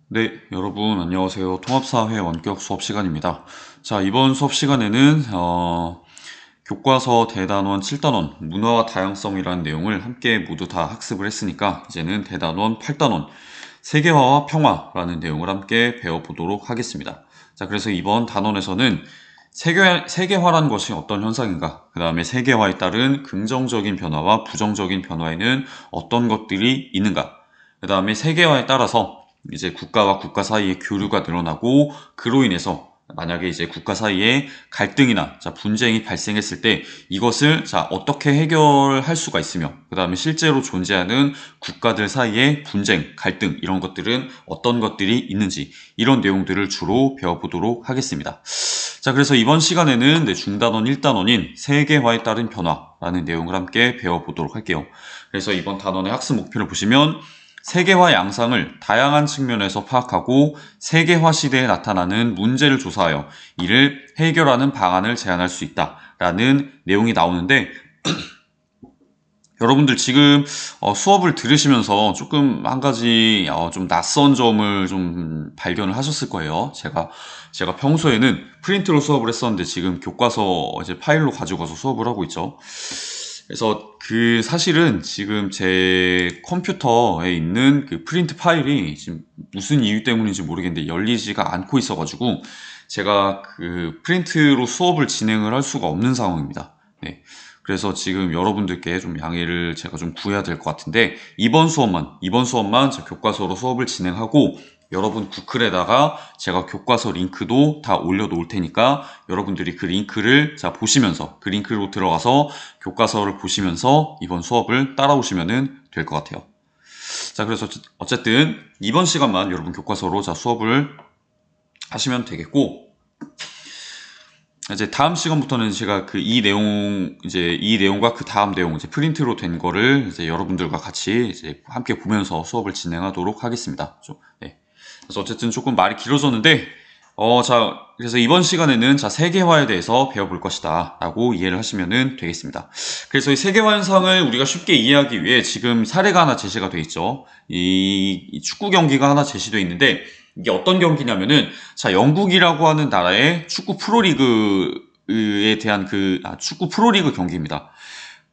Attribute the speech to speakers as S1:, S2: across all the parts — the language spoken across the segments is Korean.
S1: 네, 여러분 안녕하세요. 통합사회 원격 수업 시간입니다. 자, 이번 수업 시간에는 교과서 대단원 7단원 문화와 다양성이라는 내용을 함께 모두 다 학습을 했으니까 이제는 대단원 8단원 세계화와 평화라는 내용을 함께 배워보도록 하겠습니다. 자, 그래서 이번 단원에서는 세계화란 것이 어떤 현상인가, 그 다음에 세계화에 따른 긍정적인 변화와 부정적인 변화에는 어떤 것들이 있는가, 그 다음에 세계화에 따라서 이제 국가와 국가 사이의 교류가 늘어나고 그로 인해서 만약에 이제 국가 사이에 갈등이나 분쟁이 발생했을 때 이것을 어떻게 해결할 수가 있으며, 그 다음에 실제로 존재하는 국가들 사이의 분쟁, 갈등 이런 것들은 어떤 것들이 있는지, 이런 내용들을 주로 배워보도록 하겠습니다. 자, 그래서 이번 시간에는 중단원 1단원인 세계화에 따른 변화라는 내용을 함께 배워보도록 할게요. 그래서 이번 단원의 학습 목표를 보시면 세계화 양상을 다양한 측면에서 파악하고 세계화 시대에 나타나는 문제를 조사하여 이를 해결하는 방안을 제안할 수 있다라는 내용이 나오는데, 여러분들 지금 수업을 들으시면서 조금 한 가지 좀 낯선 점을 좀 발견을 하셨을 거예요. 제가 평소에는 프린트로 수업을 했었는데 지금 교과서 이제 파일로 가지고 가서 수업을 하고 있죠. 그래서 사실은 지금 제 컴퓨터에 있는 그 프린트 파일이 지금 무슨 이유 때문인지 모르겠는데 열리지가 않고 있어가지고 제가 그 프린트로 수업을 진행을 할 수가 없는 상황입니다. 네. 그래서 지금 여러분들께 좀 양해를 제가 좀 구해야 될 것 같은데, 이번 수업만 제 교과서로 수업을 진행하고 여러분 구글에다가 제가 교과서 링크도 다 올려놓을 테니까 여러분들이 그 링크를 보시면서, 그 링크로 들어가서 교과서를 보시면서 이번 수업을 따라오시면 될 것 같아요. 자, 그래서 어쨌든 이번 시간만 여러분 교과서로 수업을 하시면 되겠고, 이제 다음 시간부터는 제가 이 내용과 그 다음 내용, 이제 프린트로 된 거를 이제 여러분들과 같이 이제 함께 보면서 수업을 진행하도록 하겠습니다. 네. 그래서 어쨌든 조금 말이 길어졌는데, 그래서 이번 시간에는 세계화에 대해서 배워볼 것이다 라고 이해를 하시면 되겠습니다. 그래서 이 세계화 현상을 우리가 쉽게 이해하기 위해 지금 사례가 하나 제시가 되어 있죠. 이 축구 경기가 하나 제시되어 있는데, 이게 어떤 경기냐면은, 영국이라고 하는 나라의 축구 프로리그에 대한 축구 프로리그 경기입니다.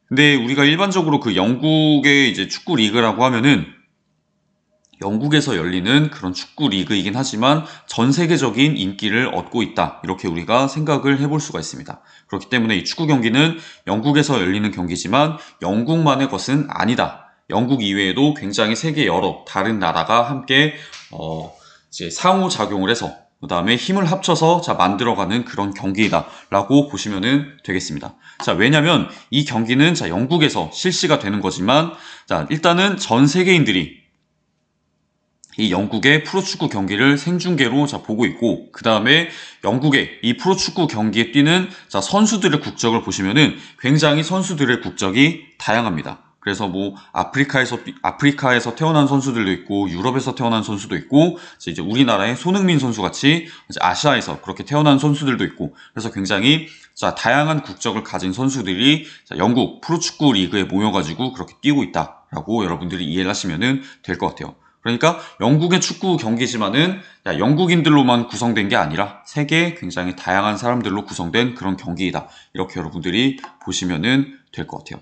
S1: 근데 우리가 일반적으로 그 영국의 이제 축구 리그라고 하면은 영국에서 열리는 그런 축구 리그이긴 하지만 전 세계적인 인기를 얻고 있다, 이렇게 우리가 생각을 해볼 수가 있습니다. 그렇기 때문에 이 축구 경기는 영국에서 열리는 경기지만 영국만의 것은 아니다. 영국 이외에도 굉장히 세계 여러 다른 나라가 함께 이제 상호작용을 해서 그 다음에 힘을 합쳐서 만들어가는 그런 경기이다 라고 보시면 되겠습니다. 왜냐면 이 경기는 영국에서 실시가 되는 거지만, 일단은 전 세계인들이 이 영국의 프로축구 경기를 생중계로 보고 있고, 그 다음에 영국의 이 프로축구 경기에 뛰는 선수들의 국적을 보시면은 굉장히 선수들의 국적이 다양합니다. 그래서 뭐 아프리카에서 태어난 선수들도 있고, 유럽에서 태어난 선수도 있고, 이제 우리나라의 손흥민 선수 같이 이제 아시아에서 그렇게 태어난 선수들도 있고, 그래서 굉장히 다양한 국적을 가진 선수들이 영국 프로축구 리그에 모여가지고 그렇게 뛰고 있다라고 여러분들이 이해를 하시면 될 것 같아요. 그러니까 영국의 축구 경기지만은 영국인들로만 구성된 게 아니라 세계 굉장히 다양한 사람들로 구성된 그런 경기이다, 이렇게 여러분들이 보시면 될 것 같아요.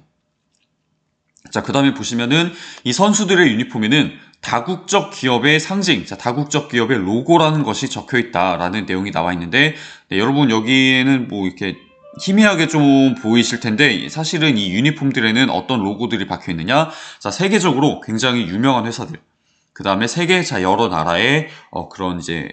S1: 그 다음에 보시면은 이 선수들의 유니폼에는 다국적 기업의 상징, 다국적 기업의 로고라는 것이 적혀 있다라는 내용이 나와 있는데, 네, 여러분 여기에는 뭐 이렇게 희미하게 좀 보이실 텐데 사실은 이 유니폼들에는 어떤 로고들이 박혀 있느냐, 세계적으로 굉장히 유명한 회사들, 그 다음에 세계 여러 나라의 그런 이제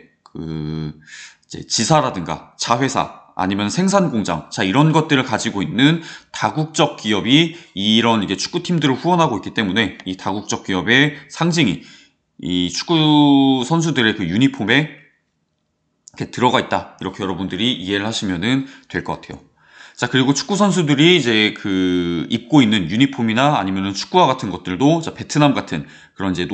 S1: 지사라든가 자회사 아니면 생산 공장, 이런 것들을 가지고 있는 다국적 기업이 이런 이게 축구팀들을 후원하고 있기 때문에 이 다국적 기업의 상징이 이 축구 선수들의 그 유니폼에 이렇게 들어가 있다, 이렇게 여러분들이 이해를 하시면 될 것 같아요. 그리고 축구 선수들이 이제 입고 있는 유니폼이나 아니면은 축구화 같은 것들도 베트남 같은 그런 이제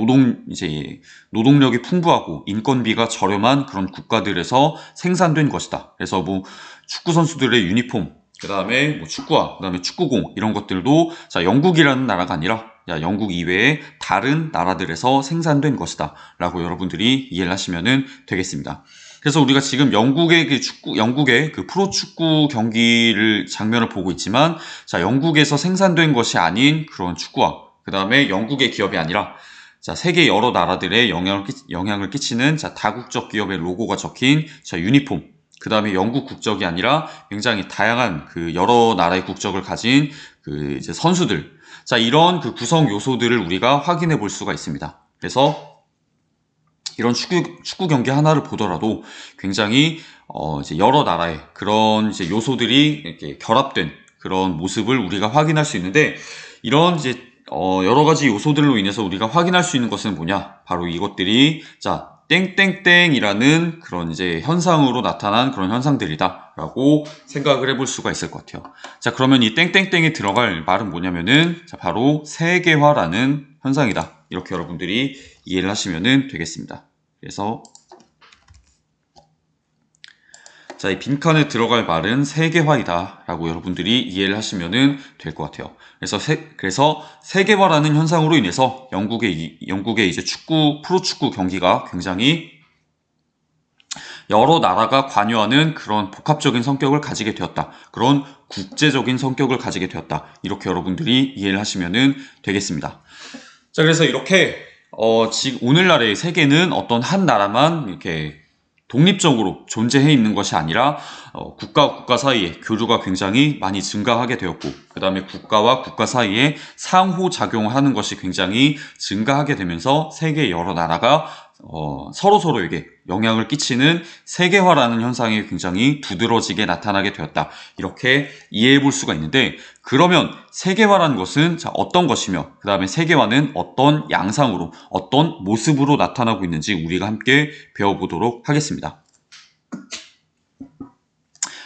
S1: 노동력이 풍부하고 인건비가 저렴한 그런 국가들에서 생산된 것이다. 그래서 뭐 축구 선수들의 유니폼, 그 다음에 뭐 축구화, 그 다음에 축구공 이런 것들도 영국이라는 나라가 아니라 야, 영국 이외의 다른 나라들에서 생산된 것이다 라고 여러분들이 이해를 하시면 되겠습니다. 그래서 우리가 지금 영국의 그 프로축구 경기를 장면을 보고 있지만, 자, 영국에서 생산된 것이 아닌 그런 축구와, 그 다음에 영국의 기업이 아니라, 자, 세계 여러 나라들의 영향을 끼치는, 자, 다국적 기업의 로고가 적힌, 자, 유니폼. 그 다음에 영국 국적이 아니라 굉장히 다양한 그 여러 나라의 국적을 가진 그 이제 선수들. 자, 이런 그 구성 요소들을 우리가 확인해 볼 수가 있습니다. 그래서 이런 축구 경기 하나를 보더라도 굉장히 이제 여러 나라의 그런 이제 요소들이 이렇게 결합된 그런 모습을 우리가 확인할 수 있는데, 이런 이제 여러 가지 요소들로 인해서 우리가 확인할 수 있는 것은 뭐냐? 바로 이것들이, 자, 땡땡땡이라는 그런 이제 현상으로 나타난 그런 현상들이다라고 생각을 해볼 수가 있을 것 같아요. 자, 그러면 이 땡땡땡에 들어갈 말은 뭐냐면은, 자, 바로 세계화라는 현상이다. 이렇게 여러분들이 이해를 하시면 되겠습니다. 그래서 자, 이 빈칸에 들어갈 말은 세계화이다 라고 여러분들이 이해를 하시면 될 것 같아요. 그래서 세계화라는 현상으로 인해서 영국의 이제 프로축구 경기가 굉장히 여러 나라가 관여하는 그런 복합적인 성격을 가지게 되었다. 그런 국제적인 성격을 가지게 되었다. 이렇게 여러분들이 이해를 하시면 되겠습니다. 자, 그래서 이렇게 지금 오늘날의 세계는 어떤 한 나라만 이렇게 독립적으로 존재해 있는 것이 아니라 국가와 국가 사이에 교류가 굉장히 많이 증가하게 되었고, 그 다음에 국가와 국가 사이에 상호작용을 하는 것이 굉장히 증가하게 되면서 세계 여러 나라가 서로에게 영향을 끼치는 세계화라는 현상이 굉장히 두드러지게 나타나게 되었다. 이렇게 이해해 볼 수가 있는데, 그러면 세계화라는 것은 자, 어떤 것이며, 그 다음에 세계화는 어떤 양상으로, 어떤 모습으로 나타나고 있는지 우리가 함께 배워보도록 하겠습니다.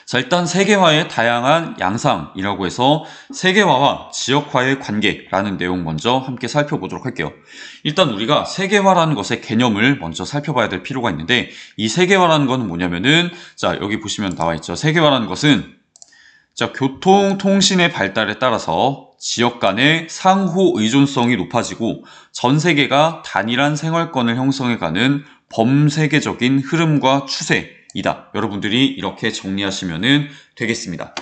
S1: 자, 일단 세계화의 다양한 양상이라고 해서 세계화와 지역화의 관계라는 내용 먼저 함께 살펴보도록 할게요. 일단 우리가 세계화라는 것의 개념을 먼저 살펴봐야 될 필요가 있는데, 이 세계화라는 것은 뭐냐면은, 자, 여기 보시면 나와 있죠. 세계화라는 것은, 자, 교통, 통신의 발달에 따라서 지역 간의 상호 의존성이 높아지고 전 세계가 단일한 생활권을 형성해가는 범세계적인 흐름과 추세이다. 여러분들이 이렇게 정리하시면 되겠습니다.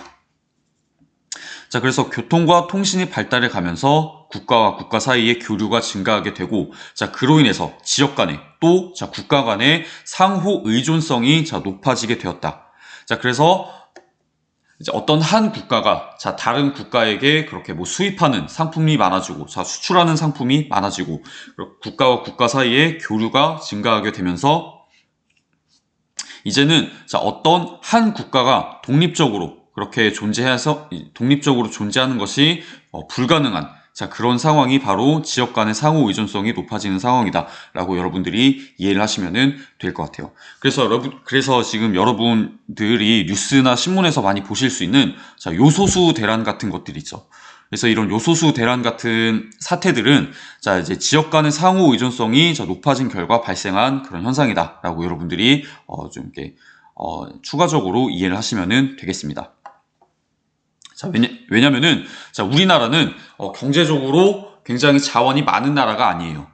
S1: 자, 그래서 교통과 통신이 발달해 가면서 국가와 국가 사이의 교류가 증가하게 되고, 자, 그로 인해서 지역 간의 또, 자, 국가 간의 상호 의존성이, 자, 높아지게 되었다. 자, 그래서 이제 어떤 한 국가가, 자, 다른 국가에게 그렇게 뭐 수입하는 상품이 많아지고, 자, 수출하는 상품이 많아지고, 국가와 국가 사이의 교류가 증가하게 되면서 이제는, 자, 어떤 한 국가가 독립적으로 존재하는 것이 불가능한, 자, 그런 상황이 바로 지역 간의 상호 의존성이 높아지는 상황이다 라고 여러분들이 이해를 하시면 될 것 같아요. 그래서 지금 여러분들이 뉴스나 신문에서 많이 보실 수 있는, 자, 요소수 대란 같은 것들이 있죠. 그래서 이런 요소수 대란 같은 사태들은, 자, 이제 지역 간의 상호 의존성이, 자, 높아진 결과 발생한 그런 현상이다 라고 여러분들이 좀 이렇게 추가적으로 이해를 하시면 되겠습니다. 자, 왜냐면은, 자, 우리나라는 경제적으로 굉장히 자원이 많은 나라가 아니에요.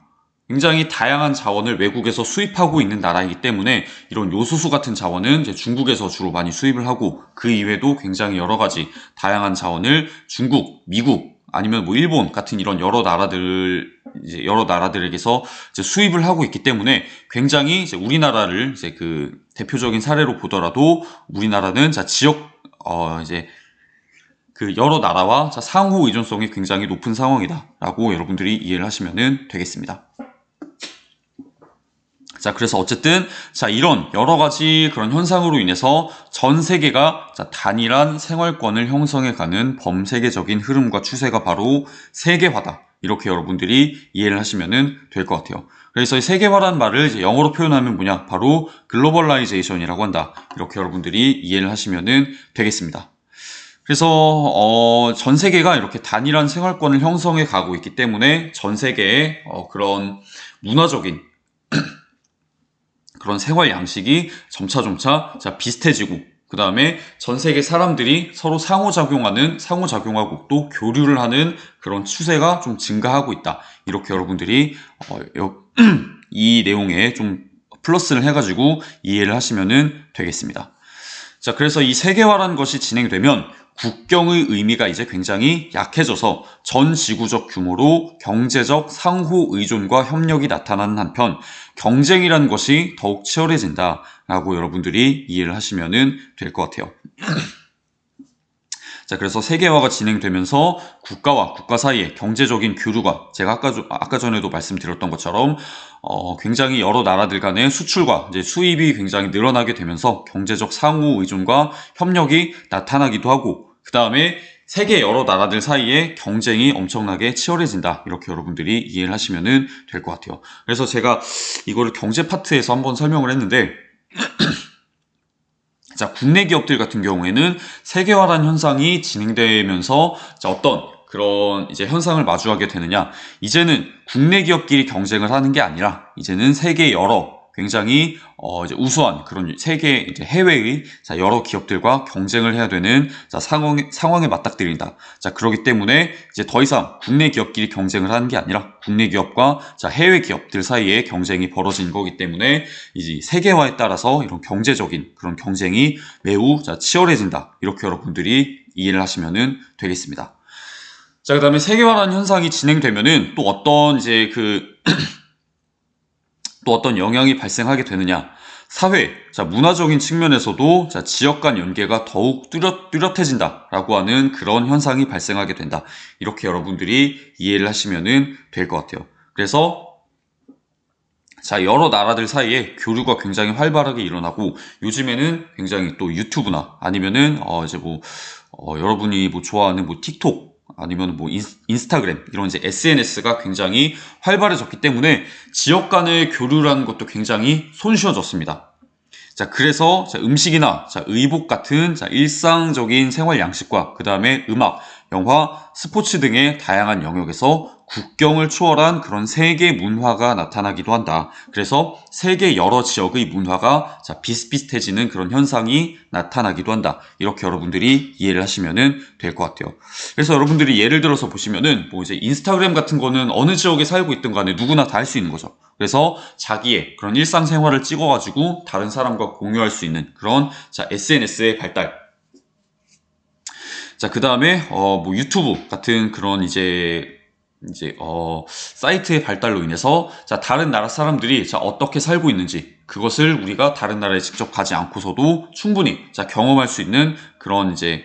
S1: 굉장히 다양한 자원을 외국에서 수입하고 있는 나라이기 때문에 이런 요소수 같은 자원은 이제 중국에서 주로 많이 수입을 하고, 그 이외에도 굉장히 여러 가지 다양한 자원을 중국, 미국, 아니면 뭐 일본 같은 이런 여러 나라들에게서 이제 수입을 하고 있기 때문에 굉장히 이제 우리나라를 이제 그 대표적인 사례로 보더라도 우리나라는, 자, 이제 그 여러 나라와, 자, 상호 의존성이 굉장히 높은 상황이다 라고 여러분들이 이해를 하시면 되겠습니다. 자, 그래서 어쨌든, 자, 이런 여러 가지 그런 현상으로 인해서 전 세계가, 자, 단일한 생활권을 형성해가는 범세계적인 흐름과 추세가 바로 세계화다. 이렇게 여러분들이 이해를 하시면 될 것 같아요. 그래서 이 세계화라는 말을 이제 영어로 표현하면 뭐냐? 바로 글로벌라이제이션이라고 한다. 이렇게 여러분들이 이해를 하시면 되겠습니다. 그래서 전 세계가 이렇게 단일한 생활권을 형성해 가고 있기 때문에 전 세계의 그런 문화적인 그런 생활 양식이 점차 자, 비슷해지고, 그 다음에 전 세계 사람들이 서로 상호작용하고 또 교류를 하는 그런 추세가 좀 증가하고 있다. 이렇게 여러분들이 이 내용에 좀 플러스를 해가지고 이해를 하시면 되겠습니다. 자, 그래서 이 세계화라는 것이 진행되면 국경의 의미가 이제 굉장히 약해져서 전 지구적 규모로 경제적 상호 의존과 협력이 나타나는 한편 경쟁이라는 것이 더욱 치열해진다라고 여러분들이 이해를 하시면 될 것 같아요. 자, 그래서 세계화가 진행되면서 국가와 국가 사이의 경제적인 교류가 제가 아까 전에도 말씀드렸던 것처럼 굉장히 여러 나라들 간의 수출과 이제 수입이 굉장히 늘어나게 되면서 경제적 상호 의존과 협력이 나타나기도 하고 그 다음에 세계 여러 나라들 사이의 경쟁이 엄청나게 치열해진다. 이렇게 여러분들이 이해를 하시면 될 것 같아요. 그래서 제가 이거를 경제 파트에서 한번 설명을 했는데 자, 국내 기업들 같은 경우에는 세계화라는 현상이 진행되면서 자, 어떤 그런 이제 현상을 마주하게 되느냐. 이제는 국내 기업끼리 경쟁을 하는 게 아니라 이제는 세계 여러 굉장히 이제 우수한 그런 세계 이제 해외의 자, 여러 기업들과 경쟁을 해야 되는 자, 상황에 맞닥뜨린다. 자, 그렇기 때문에 이제 더 이상 국내 기업끼리 경쟁을 하는 게 아니라 국내 기업과 자, 해외 기업들 사이에 경쟁이 벌어진 거기 때문에 이제 세계화에 따라서 이런 경제적인 그런 경쟁이 매우 자, 치열해진다. 이렇게 여러분들이 이해를 하시면 되겠습니다. 자, 그다음에 세계화라는 현상이 진행되면은 또 어떤 이제 또 어떤 영향이 발생하게 되느냐. 사회, 자, 문화적인 측면에서도 자, 지역 간 연계가 더욱 뚜렷해진다라고 하는 그런 현상이 발생하게 된다. 이렇게 여러분들이 이해를 하시면 될 것 같아요. 그래서 자, 여러 나라들 사이에 교류가 굉장히 활발하게 일어나고 요즘에는 굉장히 또 유튜브나 아니면은 이제 여러분이 좋아하는 틱톡 아니면 인스타그램 이런 이제 SNS가 굉장히 활발해졌기 때문에 지역 간의 교류라는 것도 굉장히 손쉬워졌습니다. 자, 그래서 자, 음식이나 자, 의복 같은 자, 일상적인 생활 양식과 그 다음에 음악, 영화, 스포츠 등의 다양한 영역에서 국경을 초월한 그런 세계 문화가 나타나기도 한다. 그래서 세계 여러 지역의 문화가 자, 비슷비슷해지는 그런 현상이 나타나기도 한다. 이렇게 여러분들이 이해를 하시면 될 것 같아요. 그래서 여러분들이 예를 들어서 보시면은 이제 인스타그램 같은 거는 어느 지역에 살고 있든 간에 누구나 다 할 수 있는 거죠. 그래서 자기의 그런 일상생활을 찍어가지고 다른 사람과 공유할 수 있는 그런 자, SNS의 발달. 자, 그 다음에 유튜브 같은 그런 이제 사이트의 발달로 인해서 자, 다른 나라 사람들이 자, 어떻게 살고 있는지 그것을 우리가 다른 나라에 직접 가지 않고서도 충분히 자, 경험할 수 있는 그런 이제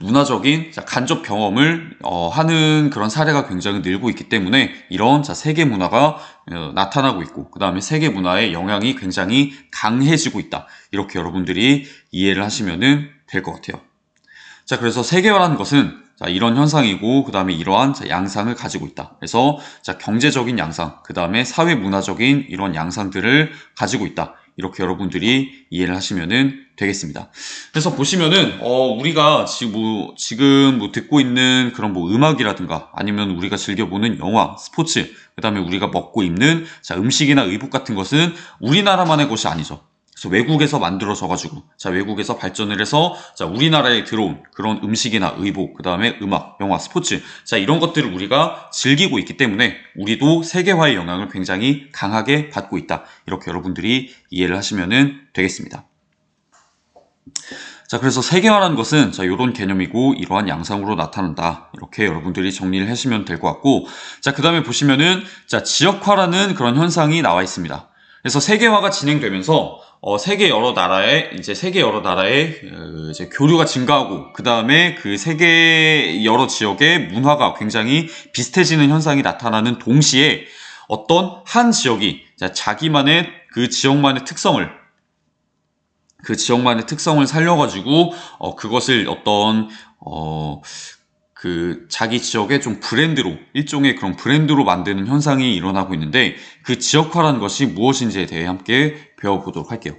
S1: 문화적인 자, 간접 경험을 하는 그런 사례가 굉장히 늘고 있기 때문에 이런 자, 세계 문화가 나타나고 있고 그 다음에 세계 문화의 영향이 굉장히 강해지고 있다. 이렇게 여러분들이 이해를 하시면 될 것 같아요. 자, 그래서 세계화라는 것은 자, 이런 현상이고 그 다음에 이러한 자, 양상을 가지고 있다. 그래서 자, 경제적인 양상, 그 다음에 사회 문화적인 이런 양상들을 가지고 있다. 이렇게 여러분들이 이해를 하시면 되겠습니다. 그래서 보시면은 우리가 지금 듣고 있는 그런 음악이라든가 아니면 우리가 즐겨보는 영화, 스포츠, 그 다음에 우리가 먹고 입는 자, 음식이나 의복 같은 것은 우리나라만의 것이 아니죠. 그래서 외국에서 만들어져가지고 자, 외국에서 발전을 해서 자, 우리나라에 들어온 그런 음식이나 의복, 그 다음에 음악, 영화, 스포츠 자, 이런 것들을 우리가 즐기고 있기 때문에 우리도 세계화의 영향을 굉장히 강하게 받고 있다. 이렇게 여러분들이 이해를 하시면 되겠습니다. 자, 그래서 세계화라는 것은 자, 이런 개념이고 이러한 양상으로 나타난다. 이렇게 여러분들이 정리를 하시면 될 것 같고 자, 그 다음에 보시면은 자, 지역화라는 그런 현상이 나와 있습니다. 그래서 세계화가 진행되면서 세계 여러 나라의 이제 교류가 증가하고 그 다음에 그 세계 여러 지역의 문화가 굉장히 비슷해지는 현상이 나타나는 동시에 어떤 한 지역이 자기만의 그 지역만의 특성을 살려가지고 그것을 어떤 그 자기 지역의 좀 일종의 그런 브랜드로 만드는 현상이 일어나고 있는데 그 지역화라는 것이 무엇인지에 대해 함께 배워보도록 할게요.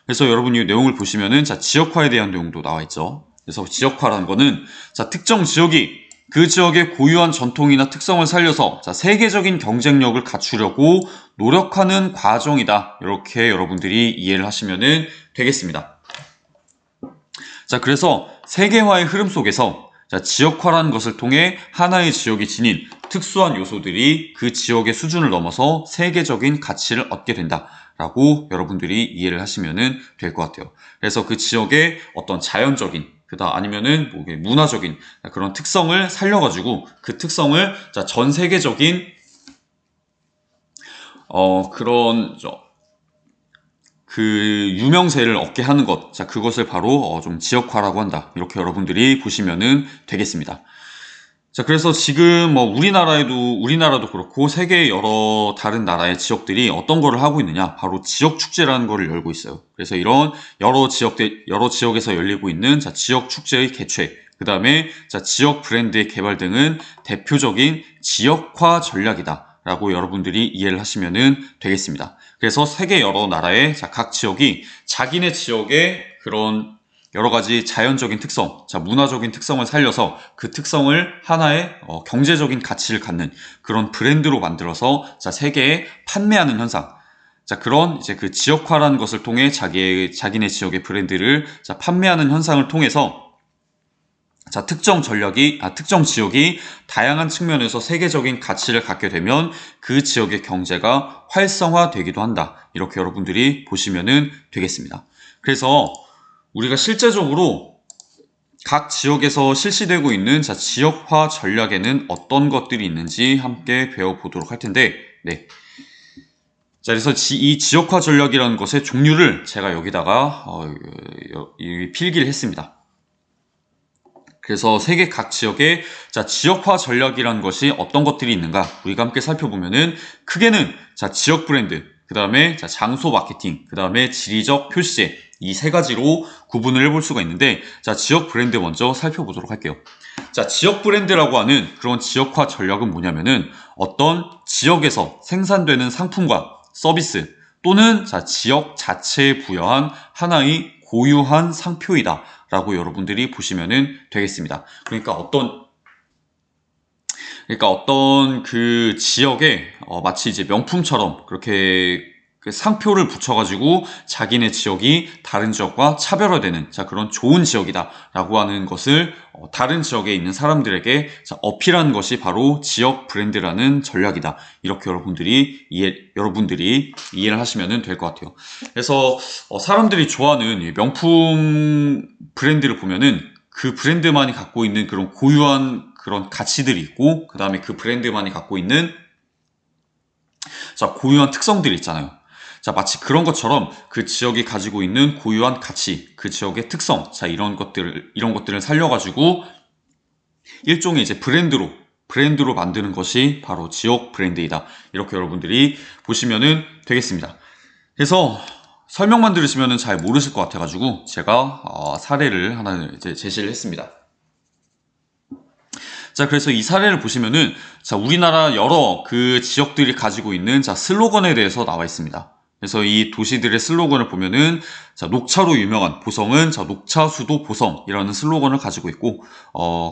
S1: 그래서 여러분이 내용을 보시면은 자, 지역화에 대한 내용도 나와 있죠. 그래서 지역화라는 거는 자, 특정 지역이 그 지역의 고유한 전통이나 특성을 살려서 자, 세계적인 경쟁력을 갖추려고 노력하는 과정이다. 이렇게 여러분들이 이해를 하시면 되겠습니다. 자, 그래서 세계화의 흐름 속에서 자, 지역화라는 것을 통해 하나의 지역이 지닌 특수한 요소들이 그 지역의 수준을 넘어서 세계적인 가치를 얻게 된다라고 여러분들이 이해를 하시면 될 것 같아요. 그래서 그 지역의 어떤 자연적인 아니면은 뭐 문화적인 그런 특성을 살려가지고 그 특성을 자, 전 세계적인 그런 그 유명세를 얻게 하는 것, 자, 그것을 바로 좀 지역화라고 한다. 이렇게 여러분들이 보시면은 되겠습니다. 자, 그래서 지금 뭐 우리나라도 그렇고 세계 여러 다른 나라의 지역들이 어떤 거를 하고 있느냐, 바로 지역 축제라는 거를 열고 있어요. 그래서 이런 여러 지역에서 열리고 있는 자, 지역 축제의 개최, 그 다음에 자, 지역 브랜드의 개발 등은 대표적인 지역화 전략이다라고 여러분들이 이해를 하시면 되겠습니다. 그래서 세계 여러 나라의 자, 각 지역이 자기네 지역의 그런 여러 가지 자연적인 특성, 자, 문화적인 특성을 살려서 그 특성을 하나의 경제적인 가치를 갖는 그런 브랜드로 만들어서 자, 세계에 판매하는 현상. 자, 그런 이제 그 지역화라는 것을 통해 자기네 지역의 브랜드를 자, 판매하는 현상을 통해서 자, 특정 지역이 다양한 측면에서 세계적인 가치를 갖게 되면 그 지역의 경제가 활성화되기도 한다. 이렇게 여러분들이 보시면 되겠습니다. 그래서 우리가 실제적으로 각 지역에서 실시되고 있는 자, 지역화 전략에는 어떤 것들이 있는지 함께 배워보도록 할 텐데, 네. 자, 그래서 이 지역화 전략이라는 것의 종류를 제가 여기다가 필기를 했습니다. 그래서 세계 각 지역의 자, 지역화 전략이라는 것이 어떤 것들이 있는가 우리가 함께 살펴보면은 크게는 자, 지역 브랜드, 그 다음에 장소 마케팅, 그 다음에 지리적 표시제, 이 세 가지로 구분을 해볼 수가 있는데, 자, 지역 브랜드 먼저 살펴보도록 할게요. 자, 지역 브랜드라고 하는 그런 지역화 전략은 뭐냐면은 어떤 지역에서 생산되는 상품과 서비스 또는 자, 지역 자체에 부여한 하나의 고유한 상표이다 라고 여러분들이 보시면 되겠습니다. 그러니까 어떤 그 지역에 마치 이제 명품처럼 그렇게 그 상표를 붙여가지고 자기네 지역이 다른 지역과 차별화되는 자, 그런 좋은 지역이다라고 하는 것을 다른 지역에 있는 사람들에게 자, 어필하는 것이 바로 지역 브랜드라는 전략이다. 이렇게 여러분들이 이해를 하시면 될 것 같아요. 그래서 사람들이 좋아하는 명품 브랜드를 보면은 그 브랜드만이 갖고 있는 그런 고유한 그런 가치들이 있고, 그 다음에 그 브랜드만이 갖고 있는 자, 고유한 특성들이 있잖아요. 자, 마치 그런 것처럼 그 지역이 가지고 있는 고유한 가치, 그 지역의 특성, 자, 이런 것들을 살려가지고 일종의 이제 브랜드로 만드는 것이 바로 지역 브랜드이다. 이렇게 여러분들이 보시면은 되겠습니다. 그래서 설명만 들으시면은 잘 모르실 것 같아가지고 제가 사례를 하나 이제 제시를 했습니다. 자, 그래서 이 사례를 보시면은 자, 우리나라 여러 그 지역들이 가지고 있는 자, 슬로건에 대해서 나와 있습니다. 그래서 이 도시들의 슬로건을 보면은 자, 녹차로 유명한 보성은 자, 녹차 수도 보성이라는 슬로건을 가지고 있고,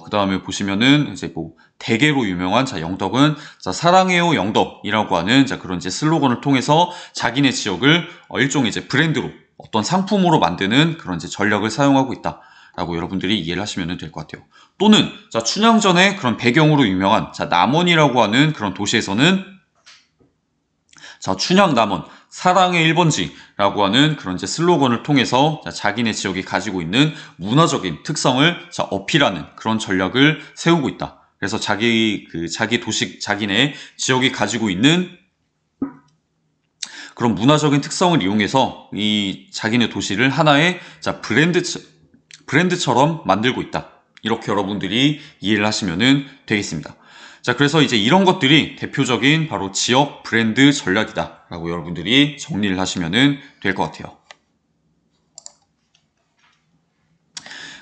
S1: 그 다음에 보시면은 이제 뭐 대게로 유명한 자, 영덕은 자, 사랑해요 영덕이라고 하는 자, 그런 이제 슬로건을 통해서 자기네 지역을 일종의 이제 브랜드로 어떤 상품으로 만드는 그런 이제 전략을 사용하고 있다. 라고 여러분들이 이해를 하시면 될 것 같아요. 또는 자, 춘향전의 그런 배경으로 유명한 자, 남원이라고 하는 그런 도시에서는 자, 춘향 남원 사랑의 1번지라고 하는 그런 이제 슬로건을 통해서 자, 자기네 지역이 가지고 있는 문화적인 특성을 자, 어필하는 그런 전략을 세우고 있다. 그래서 자기네 지역이 가지고 있는 그런 문화적인 특성을 이용해서 이 자기네 도시를 하나의 자, 브랜드처럼 만들고 있다. 이렇게 여러분들이 이해를 하시면 되겠습니다. 자, 그래서 이제 이런 것들이 대표적인 바로 지역 브랜드 전략이다 라고 여러분들이 정리를 하시면 될 것 같아요.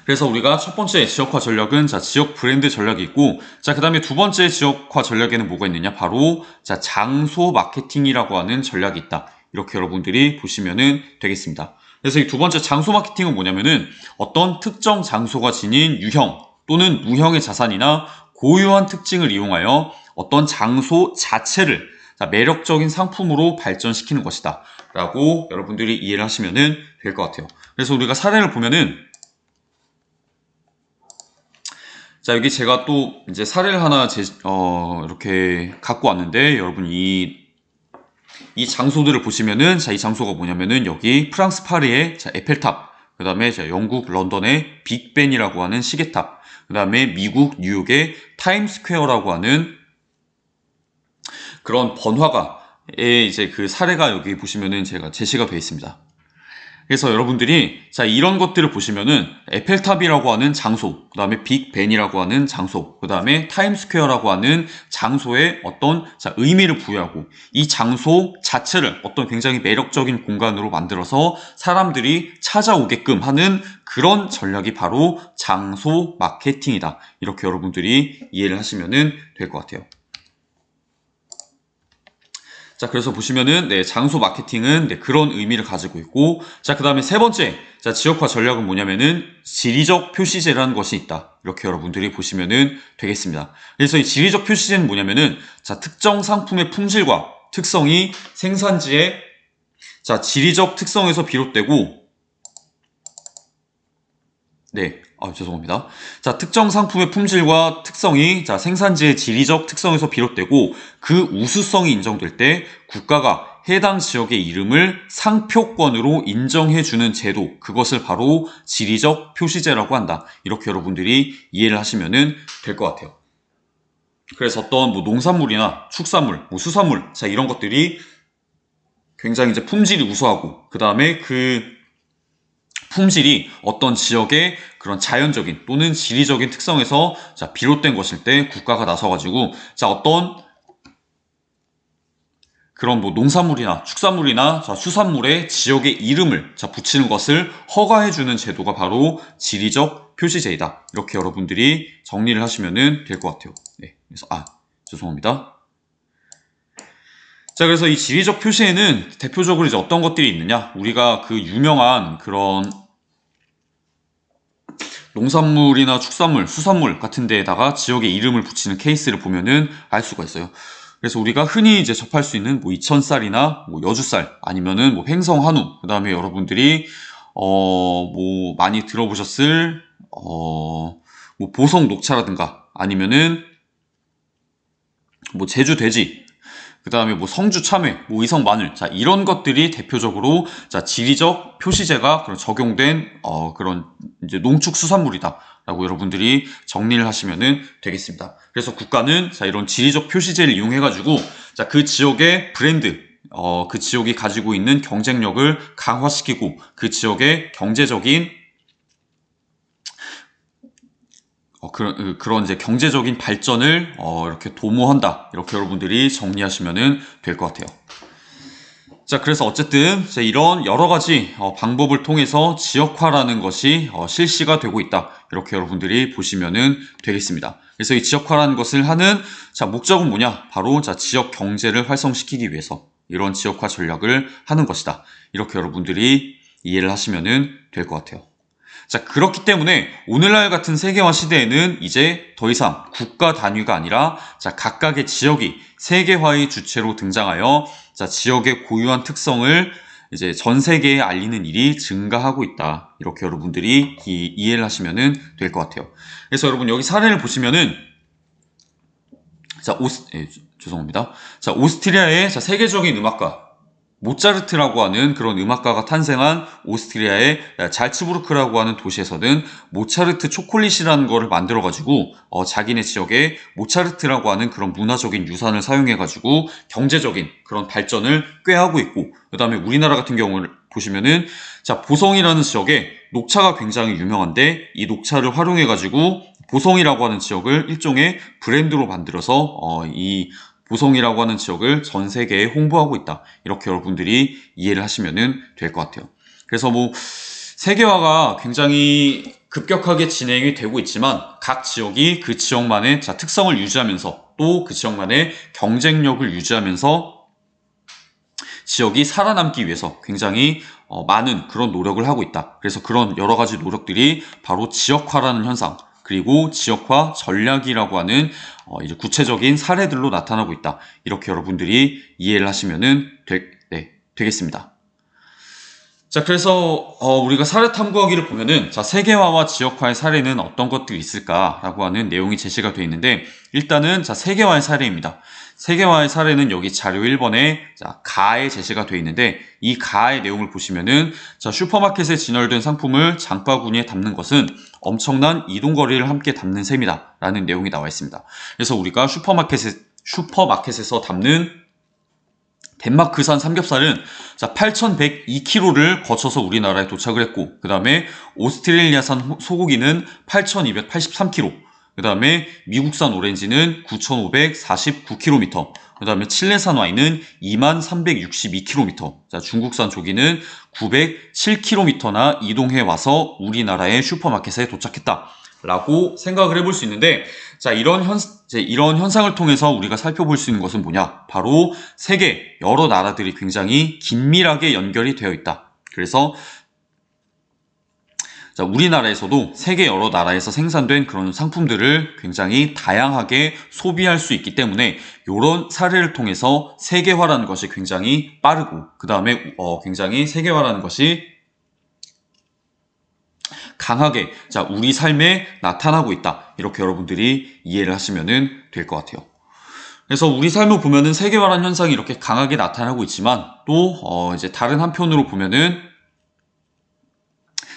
S1: 그래서 우리가 첫 번째 지역화 전략은 자, 지역 브랜드 전략이 있고, 자, 그 다음에 두 번째 지역화 전략에는 뭐가 있느냐? 바로 자, 장소 마케팅이라고 하는 전략이 있다. 이렇게 여러분들이 보시면 되겠습니다. 그래서 이 두 번째 장소 마케팅은 뭐냐면은 어떤 특정 장소가 지닌 유형 또는 무형의 자산이나 고유한 특징을 이용하여 어떤 장소 자체를 자, 매력적인 상품으로 발전시키는 것이다 라고 여러분들이 이해를 하시면 될 것 같아요. 그래서 우리가 사례를 보면은, 자, 여기 제가 또 이제 사례를 하나 이렇게 갖고 왔는데, 여러분 이 장소들을 보시면은, 자, 이 장소가 뭐냐면은 여기 프랑스 파리의 자, 에펠탑, 그 다음에 영국 런던의 빅벤이라고 하는 시계탑, 그 다음에 미국 뉴욕의 타임스퀘어라고 하는 그런 번화가의 이제 그 사례가 여기 보시면은 제가 제시가 되어 있습니다. 그래서 여러분들이 자, 이런 것들을 보시면은 에펠탑이라고 하는 장소, 그 다음에 빅벤이라고 하는 장소, 그 다음에 타임스퀘어라고 하는 장소에 어떤 자, 의미를 부여하고 이 장소 자체를 어떤 굉장히 매력적인 공간으로 만들어서 사람들이 찾아오게끔 하는 그런 전략이 바로 장소 마케팅이다. 이렇게 여러분들이 이해를 하시면 될 것 같아요. 자, 그래서 보시면은, 네, 장소 마케팅은 네, 그런 의미를 가지고 있고, 자, 그 다음에 세 번째, 자, 지역화 전략은 뭐냐면은, 지리적 표시제라는 것이 있다. 이렇게 여러분들이 보시면은 되겠습니다. 그래서 이 지리적 표시제는 뭐냐면은, 자, 특정 상품의 품질과 특성이 생산지의, 자, 지리적 특성에서 비롯되고, 네, 죄송합니다. 자, 특정 상품의 품질과 특성이 자, 생산지의 지리적 특성에서 비롯되고 그 우수성이 인정될 때 국가가 해당 지역의 이름을 상표권으로 인정해주는 제도, 그것을 바로 지리적 표시제라고 한다. 이렇게 여러분들이 이해를 하시면 될 것 같아요. 그래서 어떤 뭐 농산물이나 축산물, 뭐 수산물, 자, 이런 것들이 굉장히 이제 품질이 우수하고 그 다음에 그 품질이 어떤 지역의 그런 자연적인 또는 지리적인 특성에서 자, 비롯된 것일 때 국가가 나서가지고 자, 어떤 그런 뭐 농산물이나 축산물이나 자, 수산물의 지역의 이름을 자, 붙이는 것을 허가해주는 제도가 바로 지리적 표시제이다. 이렇게 여러분들이 정리를 하시면 될 것 같아요. 네, 그래서 죄송합니다. 자, 그래서 이 지리적 표시에는 대표적으로 이제 어떤 것들이 있느냐? 우리가 그 유명한 그런 농산물이나 축산물, 수산물 같은 데에다가 지역의 이름을 붙이는 케이스를 보면은 알 수가 있어요. 그래서 우리가 흔히 이제 접할 수 있는 뭐 이천쌀이나 뭐 여주쌀 아니면은 뭐 횡성 한우, 그 다음에 여러분들이 뭐 많이 들어보셨을 뭐 보성 녹차라든가 아니면은 뭐 제주 돼지, 그 다음에 뭐 성주 참외, 뭐 의성 마늘, 자, 이런 것들이 대표적으로 자, 지리적 표시제가 그런 적용된 그런 이제 농축수산물이다 라고 여러분들이 정리를 하시면 되겠습니다. 그래서 국가는 자, 이런 지리적 표시제를 이용해 가지고 자, 그 지역의 브랜드, 그 지역이 가지고 있는 경쟁력을 강화시키고 그 지역의 경제적인 그런 이제 경제적인 발전을 이렇게 도모한다. 이렇게 여러분들이 정리하시면 될 것 같아요. 자, 그래서 어쨌든 이런 여러 가지 방법을 통해서 지역화라는 것이 실시가 되고 있다. 이렇게 여러분들이 보시면 되겠습니다. 그래서 이 지역화라는 것을 하는 자, 목적은 뭐냐? 바로 자, 지역 경제를 활성시키기 위해서 이런 지역화 전략을 하는 것이다. 이렇게 여러분들이 이해를 하시면 될 것 같아요. 자, 그렇기 때문에 오늘날 같은 세계화 시대에는 이제 더 이상 국가 단위가 아니라 자, 각각의 지역이 세계화의 주체로 등장하여 자, 지역의 고유한 특성을 이제 전 세계에 알리는 일이 증가하고 있다. 이렇게 여러분들이 이해를 하시면 될 것 같아요. 그래서 여러분 여기 사례를 보시면은 자, 죄송합니다. 자, 오스트리아의 자, 세계적인 음악가 모차르트라고 하는 그런 음악가가 탄생한 오스트리아의 잘츠부르크라고 하는 도시에서는 모차르트 초콜릿이라는 거를 만들어가지고 자기네 지역에 모차르트라고 하는 그런 문화적인 유산을 사용해가지고 경제적인 그런 발전을 꾀하고 있고, 그 다음에 우리나라 같은 경우를 보시면은 자, 보성이라는 지역에 녹차가 굉장히 유명한데 이 녹차를 활용해가지고 보성이라고 하는 지역을 일종의 브랜드로 만들어서 이 보성이라고 하는 지역을 전 세계에 홍보하고 있다. 이렇게 여러분들이 이해를 하시면 될 것 같아요. 그래서 뭐 세계화가 굉장히 급격하게 진행이 되고 있지만 각 지역이 그 지역만의 자, 특성을 유지하면서 또 그 지역만의 경쟁력을 유지하면서 지역이 살아남기 위해서 굉장히 많은 그런 노력을 하고 있다. 그래서 그런 여러 가지 노력들이 바로 지역화라는 현상, 그리고 지역화 전략이라고 하는 이제 구체적인 사례들로 나타나고 있다. 이렇게 여러분들이 이해를 하시면은 되겠습니다. 자, 그래서 우리가 사례 탐구하기를 보면은 자, 세계화와 지역화의 사례는 어떤 것들이 있을까라고 하는 내용이 제시가 되어 있는데, 일단은 자, 세계화의 사례입니다. 세계화의 사례는 여기 자료 1번에 자, 가에 제시가 되어 있는데, 이 가의 내용을 보시면은 자, 슈퍼마켓에 진열된 상품을 장바구니에 담는 것은 엄청난 이동거리를 함께 담는 셈이다 라는 내용이 나와 있습니다. 그래서 우리가 슈퍼마켓에서 담는 덴마크산 삼겹살은 자, 8,102km를 거쳐서 우리나라에 도착을 했고, 그 다음에 오스트레일리아산 소고기는 8,283km, 그 다음에 미국산 오렌지는 9,549km, 그 다음에 칠레산 와인은 23,362km, 자, 중국산 조기는 907km나 이동해 와서 우리나라의 슈퍼마켓에 도착했다 라고 생각을 해볼 수 있는데, 자, 이런 현상을 통해서 우리가 살펴볼 수 있는 것은 뭐냐? 바로 세계 여러 나라들이 굉장히 긴밀하게 연결이 되어 있다. 그래서 자, 우리나라에서도 세계 여러 나라에서 생산된 그런 상품들을 굉장히 다양하게 소비할 수 있기 때문에 이런 사례를 통해서 세계화라는 것이 굉장히 빠르고, 그 다음에 굉장히 세계화라는 것이 강하게 자, 우리 삶에 나타나고 있다. 이렇게 여러분들이 이해를 하시면 될 것 같아요. 그래서 우리 삶을 보면은 세계화라는 현상이 이렇게 강하게 나타나고 있지만, 또 이제 다른 한편으로 보면은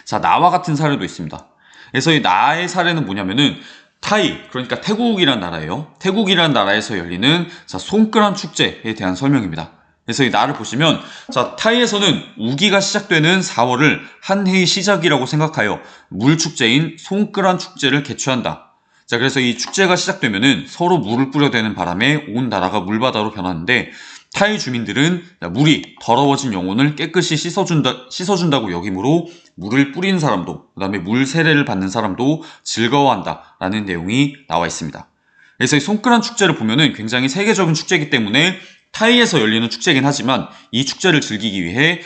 S1: 자, 나와 같은 사례도 있습니다. 그래서 이 나의 사례는 뭐냐면은 타이, 그러니까 태국이란 나라예요. 태국이란 나라에서 열리는 자, 송크란 축제에 대한 설명입니다. 그래서 이 나를 보시면 자, 타이에서는 우기가 시작되는 4월을 한 해의 시작이라고 생각하여 물 축제인 송크란 축제를 개최한다. 자, 그래서 이 축제가 시작되면은 서로 물을 뿌려대는 바람에 온 나라가 물바다로 변하는데, 타이 주민들은 물이 더러워진 영혼을 깨끗이 씻어준다고 여기므로 물을 뿌리는 사람도, 그 다음에 물 세례를 받는 사람도 즐거워한다라는 내용이 나와 있습니다. 그래서 이 송크란 축제를 보면은 굉장히 세계적인 축제이기 때문에 타이에서 열리는 축제이긴 하지만, 이 축제를 즐기기 위해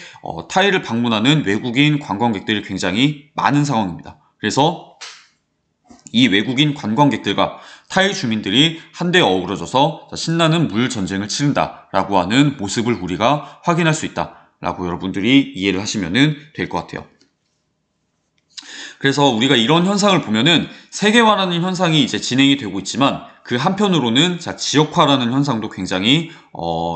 S1: 타이를 방문하는 외국인 관광객들이 굉장히 많은 상황입니다. 그래서 이 외국인 관광객들과 타이 주민들이 한데 어우러져서 신나는 물 전쟁을 치른다라고 하는 모습을 우리가 확인할 수 있다라고 여러분들이 이해를 하시면 될 것 같아요. 그래서 우리가 이런 현상을 보면은 세계화라는 현상이 이제 진행이 되고 있지만, 그 한편으로는 자, 지역화라는 현상도 굉장히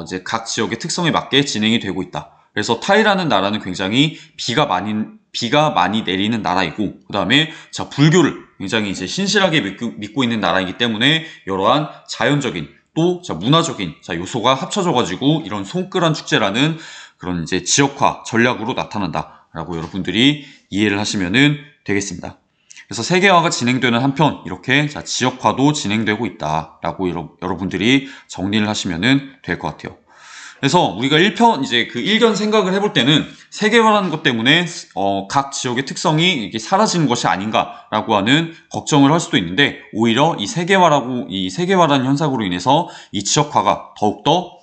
S1: 이제 각 지역의 특성에 맞게 진행이 되고 있다. 그래서 타이라는 나라는 굉장히 비가 많이 내리는 나라이고, 그 다음에 자, 불교를 굉장히 이제 신실하게 믿고 있는 나라이기 때문에 여러한 자연적인 또 자, 문화적인 자, 요소가 합쳐져 가지고 이런 송크란 축제라는 그런 이제 지역화 전략으로 나타난다라고 여러분들이 이해를 하시면은 되겠습니다. 그래서 세계화가 진행되는 한편 이렇게 자, 지역화도 진행되고 있다라고 여러분들이 정리를 하시면은 될 것 같아요. 그래서 우리가 이제 그 일견 생각을 해볼 때는 세계화라는 것 때문에 각 지역의 특성이 이렇게 사라지는 것이 아닌가라고 하는 걱정을 할 수도 있는데, 오히려 이 세계화라는 현상으로 인해서 이 지역화가 더욱더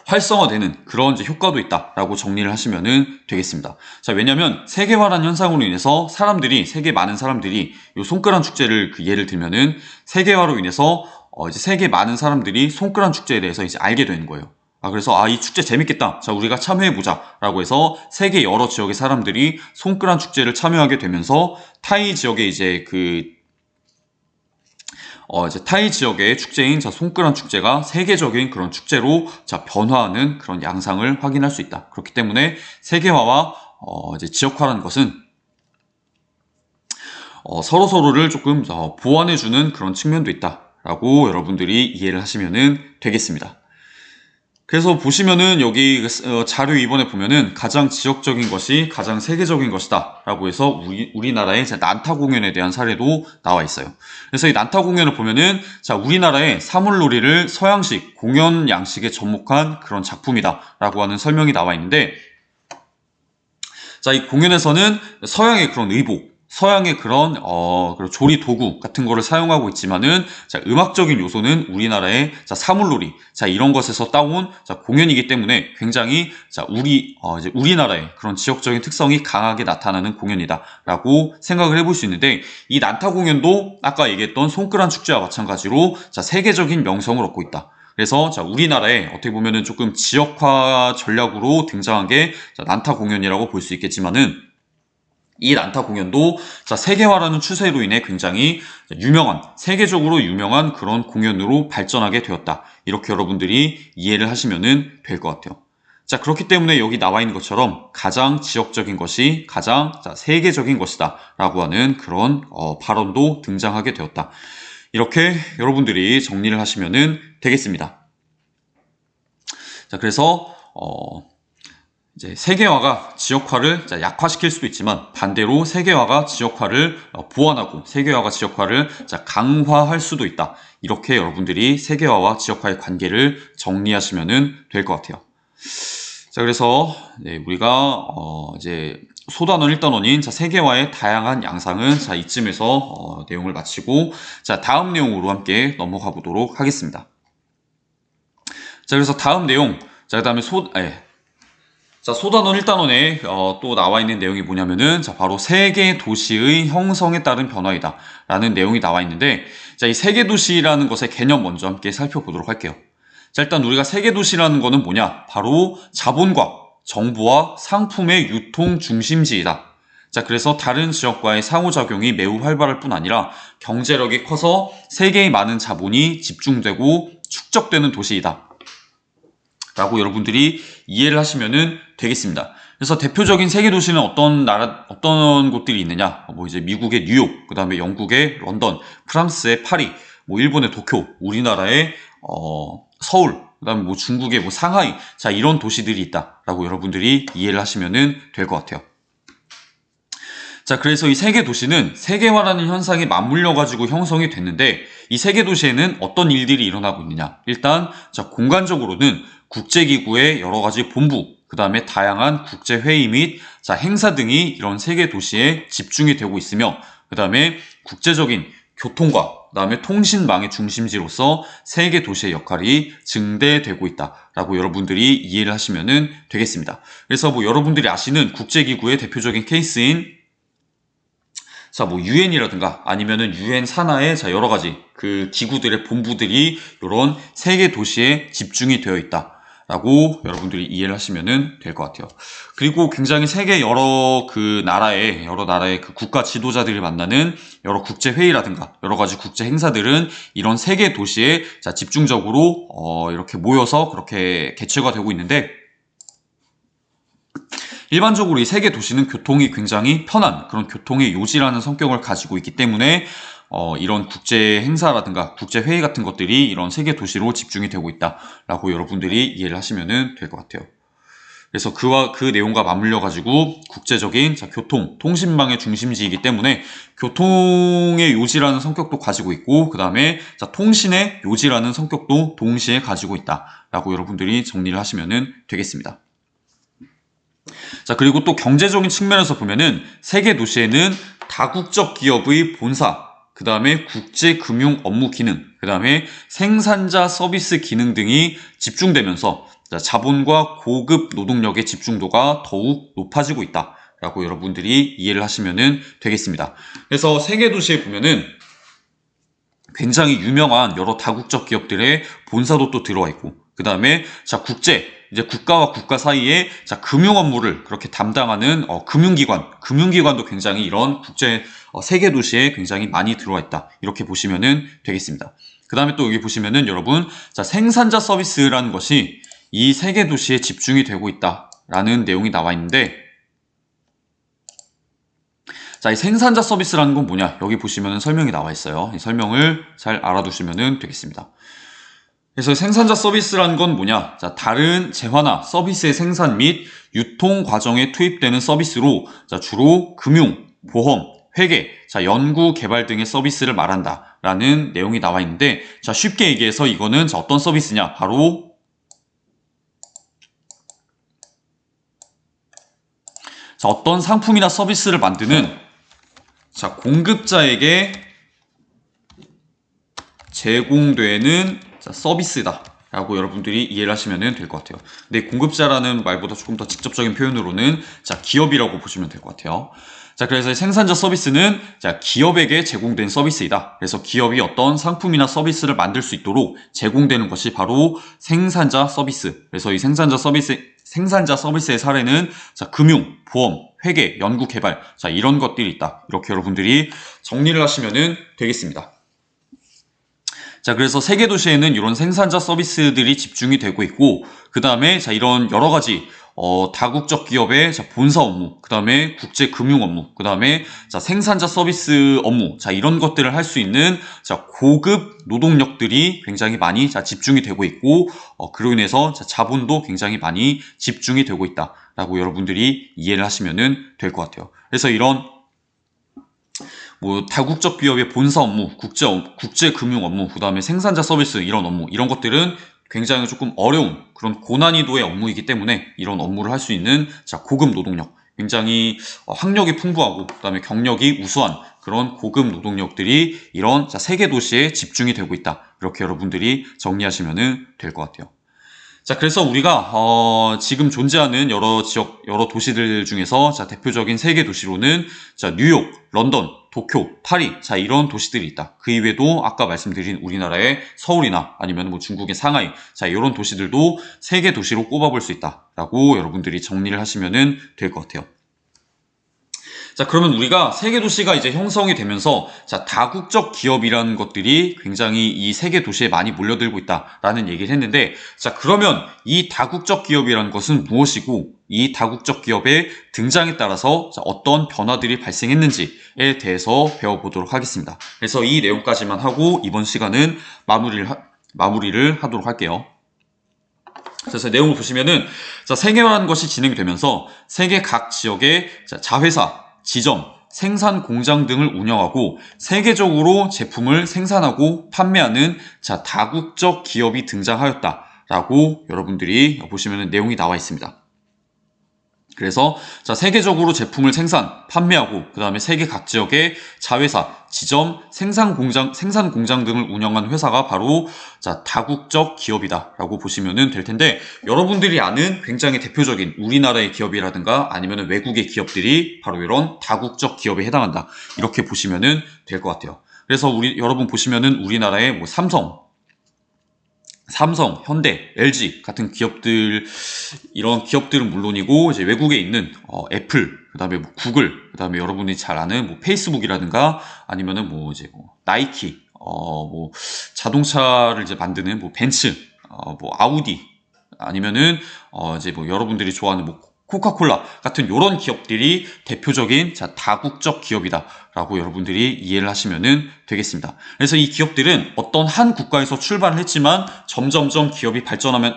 S1: 활성화되는 그런 이제 효과도 있다라고 정리를 하시면 되겠습니다. 자, 왜냐면 세계화라는 현상으로 인해서 세계 많은 사람들이 요 송크란 축제를 그 예를 들면은 세계화로 인해서 이제 세계 많은 사람들이 송크란 축제에 대해서 이제 알게 되는 거예요. 그래서 이 축제 재밌겠다. 자, 우리가 참여해보자. 라고 해서 세계 여러 지역의 사람들이 송크란 축제를 참여하게 되면서 타이 지역의 이제 이제 타이 지역의 축제인 자, 송크란 축제가 세계적인 그런 축제로 자, 변화하는 그런 양상을 확인할 수 있다. 그렇기 때문에 세계화와 이제 지역화라는 것은 서로서로를 조금 보완해주는 그런 측면도 있다라고 여러분들이 이해를 하시면 되겠습니다. 그래서 보시면은 여기 자료 2번에 보면은 가장 지역적인 것이 가장 세계적인 것이다 라고 해서 우리나라의 난타 공연에 대한 사례도 나와 있어요. 그래서 이 난타 공연을 보면은 자, 우리나라의 사물놀이를 서양식 공연 양식에 접목한 그런 작품이다 라고 하는 설명이 나와 있는데, 자, 이 공연에서는 서양의 그런 의복, 서양의 그런 조리 도구 같은 거를 사용하고 있지만은 자, 음악적인 요소는 우리나라의 자, 사물놀이 자, 이런 것에서 따온 자, 공연이기 때문에 굉장히 자, 이제 우리나라의 그런 지역적인 특성이 강하게 나타나는 공연이다라고 생각을 해볼 수 있는데 이 난타 공연도 아까 얘기했던 손끄란 축제와 마찬가지로 자, 세계적인 명성을 얻고 있다. 그래서 자, 우리나라에 어떻게 보면은 조금 지역화 전략으로 등장한 게 자, 난타 공연이라고 볼 수 있겠지만은 이 난타 공연도 자, 세계화라는 추세로 인해 굉장히 유명한, 세계적으로 유명한 그런 공연으로 발전하게 되었다. 이렇게 여러분들이 이해를 하시면 될 것 같아요. 자, 그렇기 때문에 여기 나와 있는 것처럼 가장 지역적인 것이 가장 자, 세계적인 것이다. 라고 하는 그런 발언도 등장하게 되었다. 이렇게 여러분들이 정리를 하시면 되겠습니다. 자, 그래서 이제 세계화가 지역화를 약화시킬 수도 있지만 반대로 세계화가 지역화를 보완하고 세계화가 지역화를 강화할 수도 있다. 이렇게 여러분들이 세계화와 지역화의 관계를 정리하시면 될 것 같아요. 자, 그래서 우리가 이제 소단원 1단원인 세계화의 다양한 양상은 이쯤에서 내용을 마치고 다음 내용으로 함께 넘어가 보도록 하겠습니다. 자, 그래서 다음 내용, 그 다음에 소단원 1단원에 또 나와 있는 내용이 뭐냐면은 바로 세계 도시의 형성에 따른 변화이다 라는 내용이 나와 있는데 이 세계 도시라는 것의 개념 먼저 함께 살펴보도록 할게요. 자, 일단 우리가 세계 도시라는 거는 뭐냐? 바로 자본과 정보와 상품의 유통 중심지이다. 자, 그래서 다른 지역과의 상호작용이 매우 활발할 뿐 아니라 경제력이 커서 세계의 많은 자본이 집중되고 축적되는 도시이다. 라고 여러분들이 이해를 하시면 되겠습니다. 그래서 대표적인 세계 도시는 어떤 곳들이 있느냐? 이제 미국의 뉴욕, 그 다음에 영국의 런던, 프랑스의 파리, 일본의 도쿄, 우리나라의 서울, 그 다음에 중국의 상하이, 자, 이런 도시들이 있다라고 여러분들이 이해를 하시면 될 것 같아요. 자, 그래서 이 세계 도시는 세계화라는 현상이 맞물려 가지고 형성이 됐는데 이 세계 도시에는 어떤 일들이 일어나고 있느냐? 일단 공간적으로는 국제기구의 여러 가지 본부, 그 다음에 다양한 국제회의 및 행사 등이 이런 세계 도시에 집중이 되고 있으며 그 다음에 국제적인 교통과 그 다음에 통신망의 중심지로서 세계 도시의 역할이 증대되고 있다라고 여러분들이 이해를 하시면 되겠습니다. 그래서 여러분들이 아시는 국제기구의 대표적인 케이스인 유엔이라든가 아니면은 유엔 산하의 여러 가지 그 기구들의 본부들이 이런 세계 도시에 집중이 되어 있다라고 여러분들이 이해를 하시면 될 것 같아요. 그리고 굉장히 세계 여러 나라의 그 국가 지도자들이 만나는 여러 국제 회의라든가 여러 가지 국제 행사들은 이런 세계 도시에 집중적으로 이렇게 모여서 그렇게 개최가 되고 있는데 일반적으로 이 세계 도시는 교통이 굉장히 편한 그런 교통의 요지라는 성격을 가지고 있기 때문에 이런 국제 행사라든가 국제 회의 같은 것들이 이런 세계 도시로 집중이 되고 있다라고 여러분들이 이해를 하시면 될 것 같아요. 그래서 그 내용과 맞물려 가지고 국제적인 교통, 통신망의 중심지이기 때문에 교통의 요지라는 성격도 가지고 있고 그 다음에 통신의 요지라는 성격도 동시에 가지고 있다라고 여러분들이 정리를 하시면 되겠습니다. 자, 그리고 또 경제적인 측면에서 보면은 세계 도시에는 다국적 기업의 본사, 그 다음에 국제 금융 업무 기능, 그 다음에 생산자 서비스 기능 등이 집중되면서 자본과 고급 노동력의 집중도가 더욱 높아지고 있다라고 여러분들이 이해를 하시면 되겠습니다. 그래서 세계 도시에 보면은 굉장히 유명한 여러 다국적 기업들의 본사도 또 들어와 있고 그 다음에 이제 국가와 국가 사이에 금융 업무를 그렇게 담당하는 금융기관도 굉장히 이런 세계 도시에 굉장히 많이 들어와 있다. 이렇게 보시면 되겠습니다. 그 다음에 또 여기 보시면은 여러분 생산자 서비스라는 것이 이 세계 도시에 집중이 되고 있다라는 내용이 나와 있는데 이 생산자 서비스라는 건 뭐냐? 여기 보시면 설명이 나와 있어요. 이 설명을 잘 알아두시면 되겠습니다. 그래서 생산자 서비스라는 건 뭐냐? 다른 재화나 서비스의 생산 및 유통 과정에 투입되는 서비스로 주로 금융, 보험, 회계, 연구, 개발 등의 서비스를 말한다라는 내용이 나와 있는데 쉽게 얘기해서 이거는 어떤 서비스냐? 바로 어떤 상품이나 서비스를 만드는 자, 공급자에게 제공되는 서비스다 라고 여러분들이 이해를 하시면 될 것 같아요. 근데 공급자라는 말보다 조금 더 직접적인 표현으로는 자, 기업이라고 보시면 될 것 같아요. 자, 그래서 생산자 서비스는 자, 기업에게 제공된 서비스이다. 그래서 기업이 어떤 상품이나 서비스를 만들 수 있도록 제공되는 것이 바로 생산자 서비스. 그래서 이 생산자 서비스의 사례는 자, 금융, 보험, 회계, 연구, 개발, 자, 이런 것들이 있다. 이렇게 여러분들이 정리를 하시면 되겠습니다. 자, 그래서 세계 도시에는 이런 생산자 서비스들이 집중이 되고 있고, 그 다음에 자, 이런 여러 가지 다국적 기업의 자, 본사 업무, 그 다음에 국제 금융 업무, 그 다음에 자, 생산자 서비스 업무, 자, 이런 것들을 할 수 있는 자, 고급 노동력들이 굉장히 많이 자, 집중이 되고 있고, 그로 인해서 자, 자본도 굉장히 많이 집중이 되고 있다라고 여러분들이 이해를 하시면 될 것 같아요. 그래서 이런 뭐 다국적 기업의 본사 업무, 국제 금융 업무, 그 다음에 생산자 서비스 이런 업무, 이런 것들은 굉장히 조금 어려운 그런 고난이도의 업무이기 때문에 이런 업무를 할 수 있는 자, 고급 노동력, 굉장히 학력이 풍부하고 그 다음에 경력이 우수한 그런 고급 노동력들이 이런 자, 세계 도시에 집중이 되고 있다. 이렇게 여러분들이 정리하시면 될 것 같아요. 자, 그래서 우리가 지금 존재하는 여러 지역, 여러 도시들 중에서 자, 대표적인 세계 도시로는 자, 뉴욕, 런던, 도쿄, 파리, 자, 이런 도시들이 있다. 그 이외에도 아까 말씀드린 우리나라의 서울이나 아니면 뭐 중국의 상하이, 자, 이런 도시들도 세계 도시로 꼽아볼 수 있다라고 여러분들이 정리를 하시면 될 것 같아요. 자, 그러면 우리가 세계 도시가 이제 형성이 되면서 자, 다국적 기업이라는 것들이 굉장히 이 세계 도시에 많이 몰려들고 있다라는 얘기를 했는데, 자, 그러면 이 다국적 기업이라는 것은 무엇이고 이 다국적 기업의 등장에 따라서 자, 어떤 변화들이 발생했는지에 대해서 배워보도록 하겠습니다. 그래서 이 내용까지만 하고 이번 시간은 마무리를 하도록 할게요. 그래서 내용을 보시면은 자, 세계화라는 것이 진행이 되면서 세계 각 지역의 자회사, 지점, 생산 공장 등을 운영하고 세계적으로 제품을 생산하고 판매하는 자, 다국적 기업이 등장하였다라고 여러분들이 보시면 내용이 나와 있습니다. 그래서 자, 세계적으로 제품을 판매하고 그 다음에 세계 각 지역의 자회사, 지점, 생산 공장 등을 운영한 회사가 바로 자, 다국적 기업이다라고 보시면 될 텐데, 여러분들이 아는 굉장히 대표적인 우리나라의 기업이라든가 아니면 외국의 기업들이 바로 이런 다국적 기업에 해당한다. 이렇게 보시면 될 것 같아요. 그래서 여러분 보시면은 우리나라의 뭐 삼성, 현대, LG 같은 기업들, 이런 기업들은 물론이고 이제 외국에 있는 애플, 그다음에 뭐 구글, 그다음에 여러분이 잘 아는 뭐 페이스북이라든가 아니면은 뭐 이제 뭐 나이키, 뭐 자동차를 이제 만드는 뭐 벤츠, 뭐 아우디, 아니면은 이제 뭐 여러분들이 좋아하는 뭐 코카콜라 같은 이런 기업들이 대표적인 자, 다국적 기업이다라고 여러분들이 이해를 하시면 되겠습니다. 그래서 이 기업들은 어떤 한 국가에서 출발을 했지만 점점점 기업이 발전함에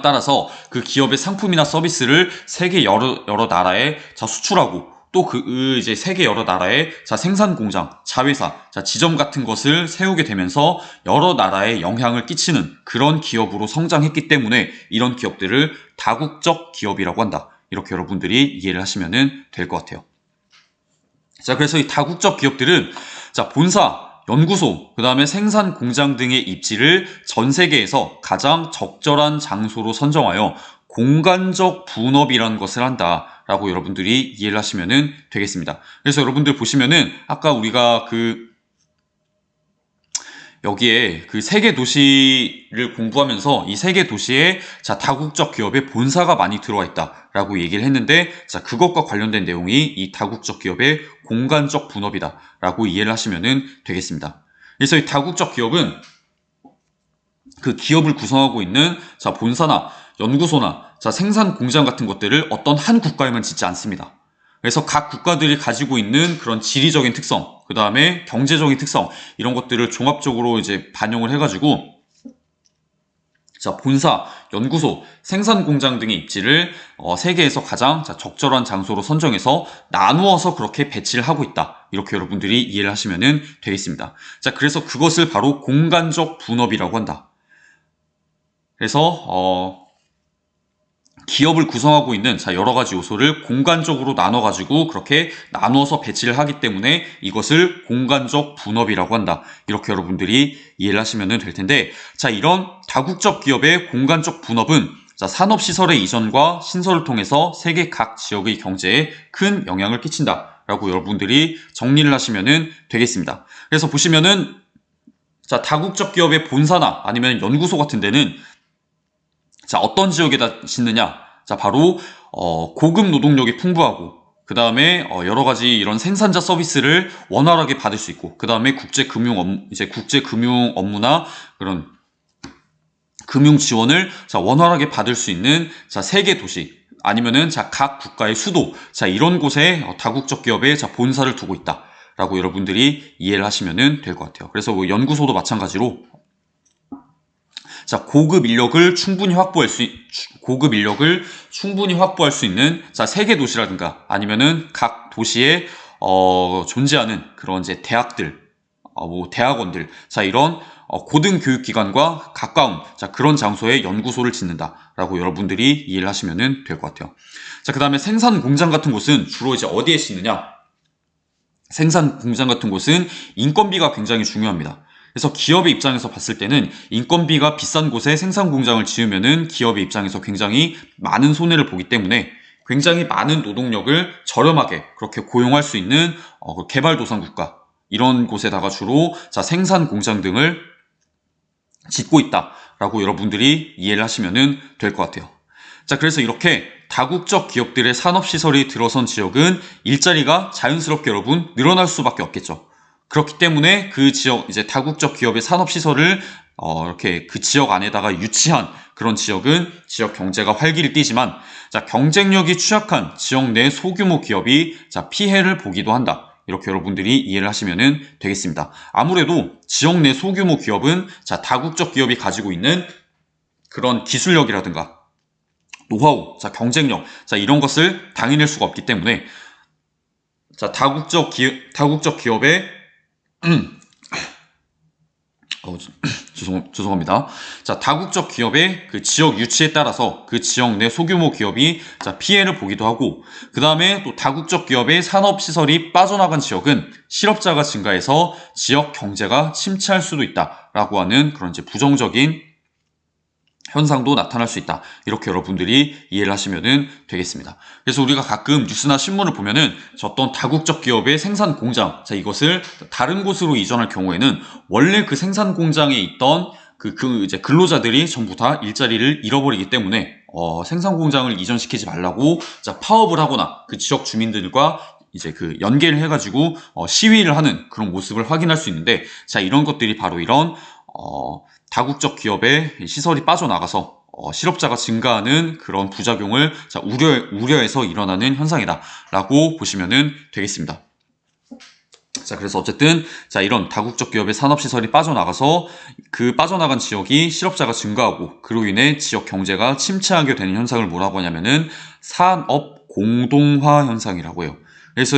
S1: 따라서 그 기업의 상품이나 서비스를 세계 여러 나라에 자, 수출하고 또 이제 세계 여러 나라의 자, 생산 공장, 자회사, 자, 지점 같은 것을 세우게 되면서 여러 나라에 영향을 끼치는 그런 기업으로 성장했기 때문에 이런 기업들을 다국적 기업이라고 한다. 이렇게 여러분들이 이해를 하시면 될 것 같아요. 자, 그래서 이 다국적 기업들은 자, 본사, 연구소, 그 다음에 생산 공장 등의 입지를 전 세계에서 가장 적절한 장소로 선정하여 공간적 분업이라는 것을 한다라고 여러분들이 이해를 하시면 되겠습니다. 그래서 여러분들 보시면은 아까 우리가 여기에 그 세계 도시를 공부하면서 이 세계 도시에 자, 다국적 기업의 본사가 많이 들어와 있다라고 얘기를 했는데, 자, 그것과 관련된 내용이 이 다국적 기업의 공간적 분업이다라고 이해를 하시면 되겠습니다. 그래서 이 다국적 기업은 그 기업을 구성하고 있는 자, 본사나 연구소나 자, 생산 공장 같은 것들을 어떤 한 국가에만 짓지 않습니다. 그래서 각 국가들이 가지고 있는 그런 지리적인 특성, 그 다음에 경제적인 특성, 이런 것들을 종합적으로 이제 반영을 해가지고 자, 본사, 연구소, 생산 공장 등의 입지를 세계에서 가장 자, 적절한 장소로 선정해서 나누어서 그렇게 배치를 하고 있다. 이렇게 여러분들이 이해를 하시면 되겠습니다. 자, 그래서 그것을 바로 공간적 분업이라고 한다. 그래서 기업을 구성하고 있는 여러 가지 요소를 공간적으로 나눠가지고 그렇게 나누어서 배치를 하기 때문에 이것을 공간적 분업이라고 한다. 이렇게 여러분들이 이해를 하시면 될 텐데, 이런 다국적 기업의 공간적 분업은 산업시설의 이전과 신설을 통해서 세계 각 지역의 경제에 큰 영향을 끼친다 라고 여러분들이 정리를 하시면 되겠습니다. 그래서 보시면은 다국적 기업의 본사나 아니면 연구소 같은 데는 어떤 지역에다 짓느냐? 바로 고급 노동력이 풍부하고, 그 다음에 여러 가지 이런 생산자 서비스를 원활하게 받을 수 있고, 그 다음에 국제 금융 업무나 그런 금융 지원을 원활하게 받을 수 있는 세계 도시 아니면은 각 국가의 수도, 이런 곳에 다국적 기업의 본사를 두고 있다 라고 여러분들이 이해를 하시면 될 것 같아요. 그래서 뭐 연구소도 마찬가지로 고급 인력을 충분히 확보할 수 있는 세계 도시라든가 아니면은 각 도시에 존재하는 그런 이제 대학들, 대학원들, 이런 고등교육기관과 가까운 그런 장소에 연구소를 짓는다라고 여러분들이 이해를 하시면 될 것 같아요. 그 다음에 생산 공장 같은 곳은 주로 이제 어디에 짓느냐? 생산 공장 같은 곳은 인건비가 굉장히 중요합니다. 그래서 기업의 입장에서 봤을 때는 인건비가 비싼 곳에 생산 공장을 지으면은 기업의 입장에서 굉장히 많은 손해를 보기 때문에 굉장히 많은 노동력을 저렴하게 그렇게 고용할 수 있는 개발도상국가, 이런 곳에다가 주로 생산 공장 등을 짓고 있다라고 여러분들이 이해를 하시면 될 것 같아요. 그래서 이렇게 다국적 기업들의 산업시설이 들어선 지역은 일자리가 자연스럽게 여러분 늘어날 수밖에 없겠죠. 그렇기 때문에 그 지역, 이제 다국적 기업의 산업시설을 이렇게 그 지역 안에다가 유치한 그런 지역은 지역 경제가 활기를 띠지만, 경쟁력이 취약한 지역 내 소규모 기업이 피해를 보기도 한다. 이렇게 여러분들이 이해를 하시면 되겠습니다. 아무래도 지역 내 소규모 기업은 다국적 기업이 가지고 있는 그런 기술력이라든가 노하우, 경쟁력, 이런 것을 당해낼 수가 없기 때문에 다국적 기업의 죄송합니다. 다국적 기업의 그 지역 유치에 따라서 그 지역 내 소규모 기업이 피해를 보기도 하고, 그 다음에 또 다국적 기업의 산업시설이 빠져나간 지역은 실업자가 증가해서 지역 경제가 침체할 수도 있다라고 하는 그런 이제 부정적인 현상도 나타날 수 있다. 이렇게 여러분들이 이해를 하시면 되겠습니다. 그래서 우리가 가끔 뉴스나 신문을 보면은 어떤 다국적 기업의 생산 공장, 이것을 다른 곳으로 이전할 경우에는 원래 그 생산 공장에 있던 이제 근로자들이 전부 다 일자리를 잃어버리기 때문에 생산 공장을 이전시키지 말라고 파업을 하거나 그 지역 주민들과 이제 그 연계를 해가지고 시위를 하는 그런 모습을 확인할 수 있는데, 이런 것들이 바로 이런 다국적 기업의 시설이 빠져나가서 실업자가 증가하는 그런 부작용을 우려해서 일어나는 현상이다라고 보시면 되겠습니다. 그래서 어쨌든 이런 다국적 기업의 산업시설이 빠져나가서 그 빠져나간 지역이 실업자가 증가하고 그로 인해 지역 경제가 침체하게 되는 현상을 뭐라고 하냐면은 산업 공동화 현상이라고 해요. 그래서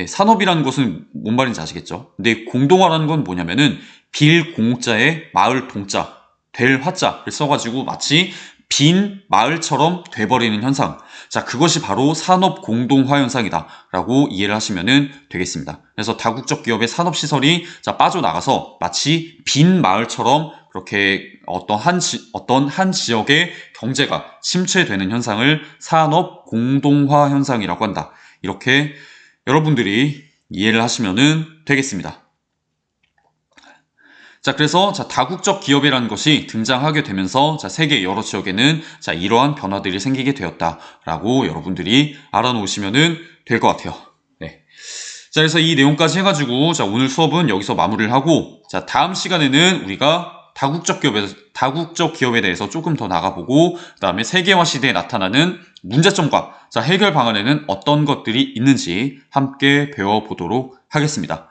S1: 산업이라는 것은 뭔 말인지 아시겠죠? 근데 공동화라는 건 뭐냐면은 빌공자에 마을 동자, 될 화자를 써가지고 마치 빈 마을처럼 돼버리는 현상. 그것이 바로 산업 공동화 현상이다 라고 이해를 하시면 되겠습니다. 그래서 다국적 기업의 산업시설이 빠져나가서 마치 빈 마을처럼 그렇게 어떤 한 지역의 경제가 침체되는 현상을 산업 공동화 현상이라고 한다. 이렇게 여러분들이 이해를 하시면 되겠습니다. 그래서 다국적 기업이라는 것이 등장하게 되면서 세계 여러 지역에는 이러한 변화들이 생기게 되었다라고 여러분들이 알아놓으시면 될 것 같아요. 네. 그래서 이 내용까지 해가지고 오늘 수업은 여기서 마무리를 하고, 다음 시간에는 우리가 다국적 기업에 대해서 조금 더 나가보고, 그 다음에 세계화 시대에 나타나는 문제점과 해결 방안에는 어떤 것들이 있는지 함께 배워보도록 하겠습니다.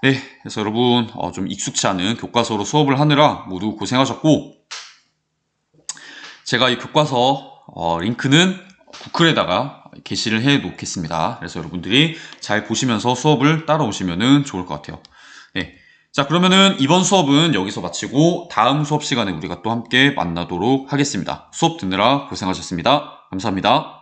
S1: 네, 그래서 여러분 좀 익숙치 않은 교과서로 수업을 하느라 모두 고생하셨고, 제가 이 교과서 링크는 구글에다가 게시를 해 놓겠습니다. 그래서 여러분들이 잘 보시면서 수업을 따라오시면 좋을 것 같아요. 네, 자, 그러면은 이번 수업은 여기서 마치고 다음 수업 시간에 우리가 또 함께 만나도록 하겠습니다. 수업 듣느라 고생하셨습니다. 감사합니다.